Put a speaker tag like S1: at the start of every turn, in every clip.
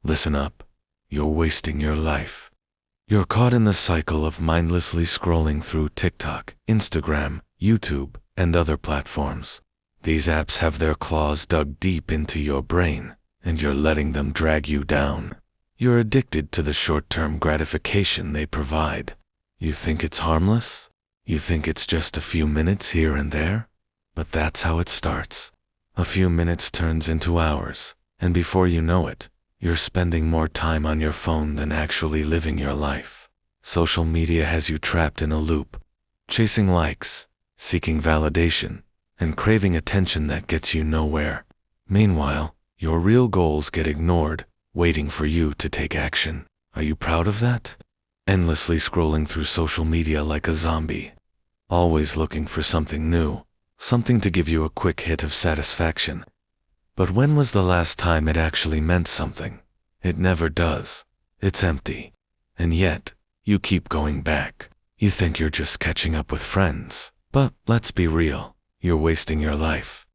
S1: Listen up. You're wasting your life. You're caught in the cycle of mindlessly scrolling through TikTok, Instagram, YouTube, and other platforms. These apps have their claws dug deep into your brain, and you're letting them drag you down. You're addicted to the short-term gratification they provide. You think it's harmless? You think it's just a few minutes here and there? But that's how it starts. A few minutes turns into hours, and before you know it, you're spending more time on your phone than actually living your life. Social media has you trapped in a loop, chasing likes, seeking validation, and craving attention that gets you nowhere. Meanwhile, your real goals get ignored, waiting for you to take action. Are you proud of that? Endlessly scrolling through social media like a zombie, always looking for something new, something to give you a quick hit of satisfaction. But when was the last time it actually meant something? It never does. It's empty. And yet, you keep going back. You think you're just catching up with friends. But let's be real, you're wasting your life.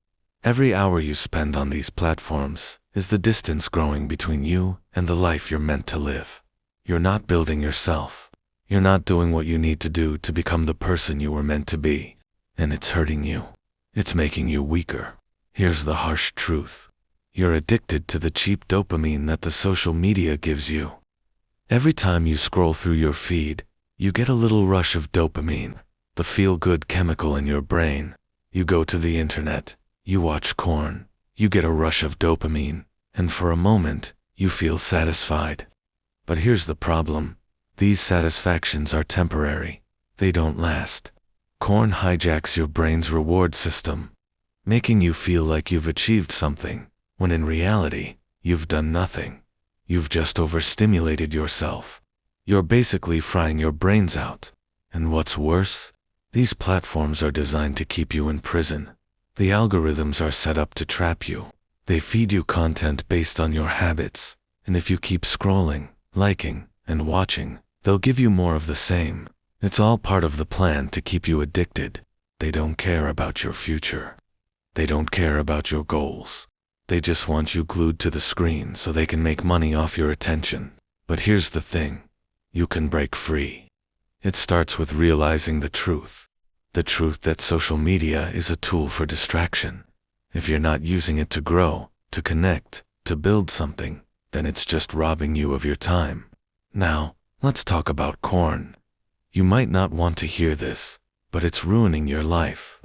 S1: Every hour you spend on these platforms is the distance growing between you and the life you're meant to live. You're not building yourself. You're not doing what you need to do to become the person you were meant to be. And it's hurting you. It's making you weaker. Here's the harsh truth. You're addicted to the cheap dopamine that the social media gives you. Every time you scroll through your feed, you get a little rush of dopamine, the feel-good chemical in your brain. You go to the internet, you watch porn, you get a rush of dopamine, and for a moment, you feel satisfied. But here's the problem. These satisfactions are temporary. They don't last. Porn hijacks your brain's reward system, making you feel like you've achieved something, when in reality, you've done nothing. You've just overstimulated yourself. You're basically frying your brains out. And what's worse? These platforms are designed to keep you in prison. The algorithms are set up to trap you. They feed you content based on your habits, and if you keep scrolling, liking, and watching, they'll give you more of the same. It's all part of the plan to keep you addicted. They don't care about your future. They don't care about your goals. They just want you glued to the screen so they can make money off your attention. But here's the thing. You can break free. It starts with realizing the truth. The truth that social media is a tool for distraction. If you're not using it to grow, to connect, to build something, then it's just robbing you of your time. Now, let's talk about porn. You might not want to hear this, but it's ruining your life.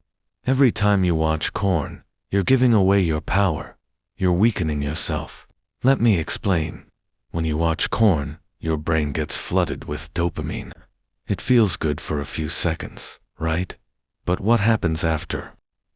S1: Every time you watch porn, you're giving away your power. You're weakening yourself. Let me explain. When you watch porn, your brain gets flooded with dopamine. It feels good for a few seconds, right? But what happens after?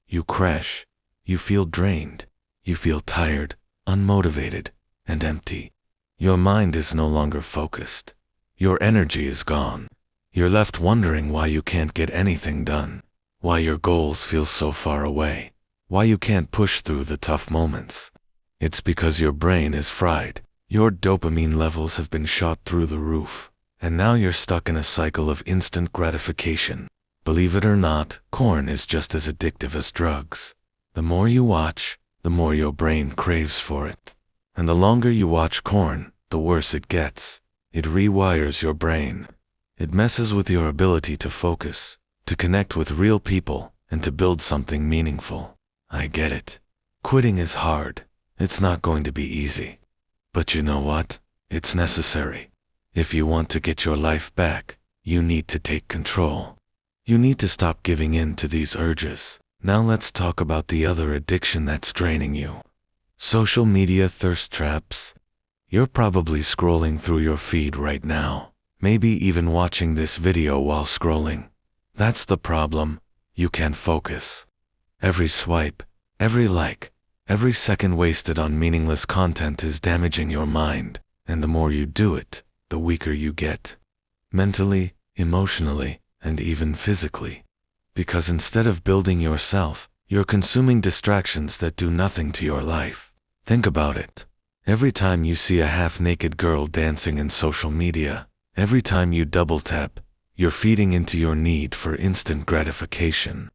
S1: You crash. You feel drained. You feel tired, unmotivated, and empty. Your mind is no longer focused. Your energy is gone. You're left wondering why you can't get anything done, why your goals feel so far away, why you can't push through the tough moments. It's because your brain is fried. Your dopamine levels have been shot through the roof, and now you're stuck in a cycle of instant gratification. Believe it or not, porn is just as addictive as drugs. The more you watch, the more your brain craves for it. And the longer you watch porn, the worse it gets. It rewires your brain. It messes with your ability to focus, to connect with real people, and to build something meaningful. I get it. Quitting is hard. It's not going to be easy. But you know what? It's necessary. If you want to get your life back, you need to take control. You need to stop giving in to these urges. Now let's talk about the other addiction that's draining you. Social media thirst traps. You're probably scrolling through your feed right now, maybe even watching this video while scrolling. That's the problem. You can't focus. Every swipe, every like, every second wasted on meaningless content is damaging your mind, and the more you do it, the weaker you get. Mentally, emotionally, and even physically. Because instead of building yourself, you're consuming distractions that do nothing to your life. Think about it. Every time you see a half-naked girl dancing in social media, every time you double-tap, you're feeding into your need for instant gratification.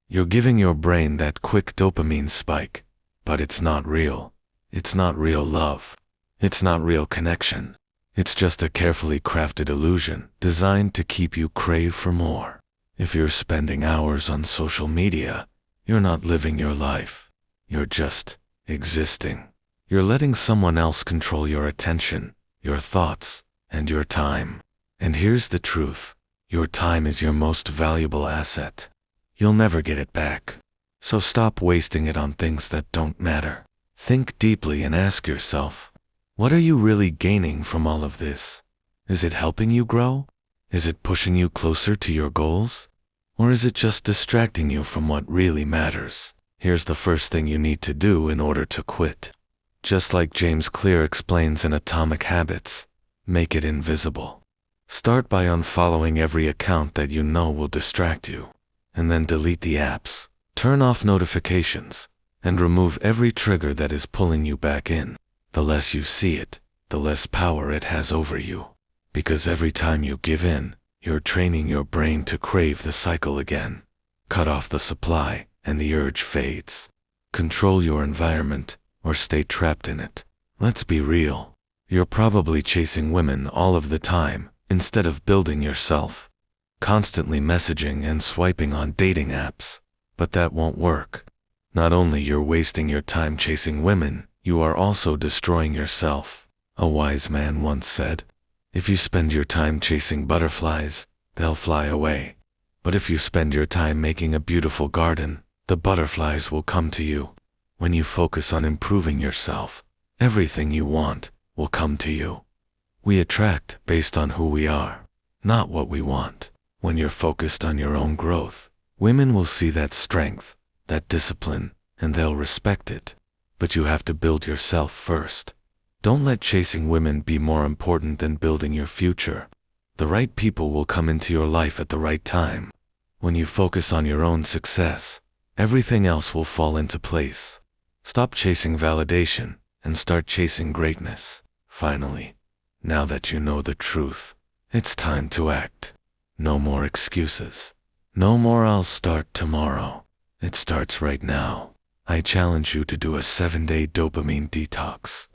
S1: You're giving your brain that quick dopamine spike, but it's not real. It's not real love. It's not real connection. It's just a carefully crafted illusion designed to keep you crave for more. If you're spending hours on social media, you're not living your life. You're just existing. You're letting someone else control your attention, your thoughts, and your time. And here's the truth. Your time is your most valuable asset. You'll never get it back. So stop wasting it on things that don't matter. Think deeply and ask yourself, what are you really gaining from all of this? Is it helping you grow? Is it pushing you closer to your goals? Or is it just distracting you from what really matters? Here's the first thing you need to do in order to quit. Just like James Clear explains in Atomic Habits, make it invisible. Start by unfollowing every account that you know will distract you, and then delete the apps, turn off notifications, and remove every trigger that is pulling you back in. The less you see it, the less power it has over you. Because every time you give in, you're training your brain to crave the cycle again. Cut off the supply, and the urge fades. Control your environment, or stay trapped in it. Let's be real. You're probably chasing women all of the time, instead of building yourself. Constantly messaging and swiping on dating apps. But that won't work. Not only you're wasting your time chasing women, you are also destroying yourself. A wise man once said, if you spend your time chasing butterflies, they'll fly away. But if you spend your time making a beautiful garden, the butterflies will come to you. When you focus on improving yourself, everything you want will come to you. We attract based on who we are, not what we want. When you're focused on your own growth, women will see that strength, that discipline, and they'll respect it. But you have to build yourself first. Don't let chasing women be more important than building your future. The right people will come into your life at the right time. When you focus on your own success, everything else will fall into place. Stop chasing validation and start chasing greatness. Finally, now that you know the truth, it's time to act. No more excuses. No more "I'll start tomorrow." It starts right now. I challenge you to do a 7-day dopamine detox.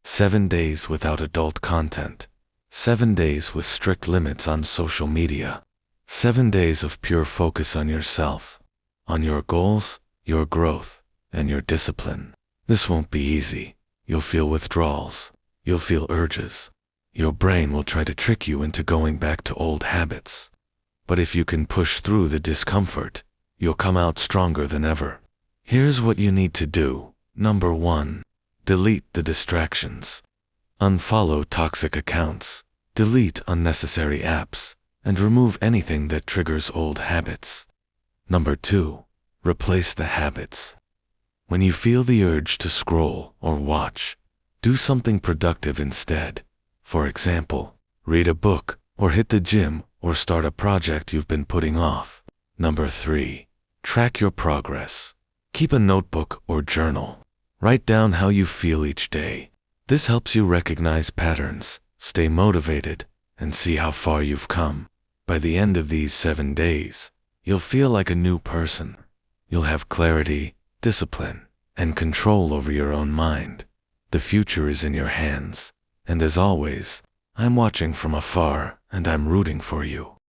S1: 7 days without adult content. 7 days with strict limits on social media. 7 days of pure focus on yourself, on your goals, your growth, and your discipline. This won't be easy. You'll feel withdrawals. You'll feel urges. Your brain will try to trick you into going back to old habits. But if you can push through the discomfort, you'll come out stronger than ever. Here's what you need to do. Number 1. Delete the distractions. Unfollow toxic accounts. Delete unnecessary apps, and remove anything that triggers old habits. Number 2. Replace the habits. When you feel the urge to scroll or watch, do something productive instead. For example, read a book, or hit the gym, or start a project you've been putting off. Number 3. Track your progress. Keep a notebook or journal. Write down how you feel each day. This helps you recognize patterns, stay motivated, and see how far you've come. By the end of these 7 days, you'll feel like a new person. You'll have clarity, discipline, and control over your own mind. The future is in your hands. And as always, I'm watching from afar, and I'm rooting for you.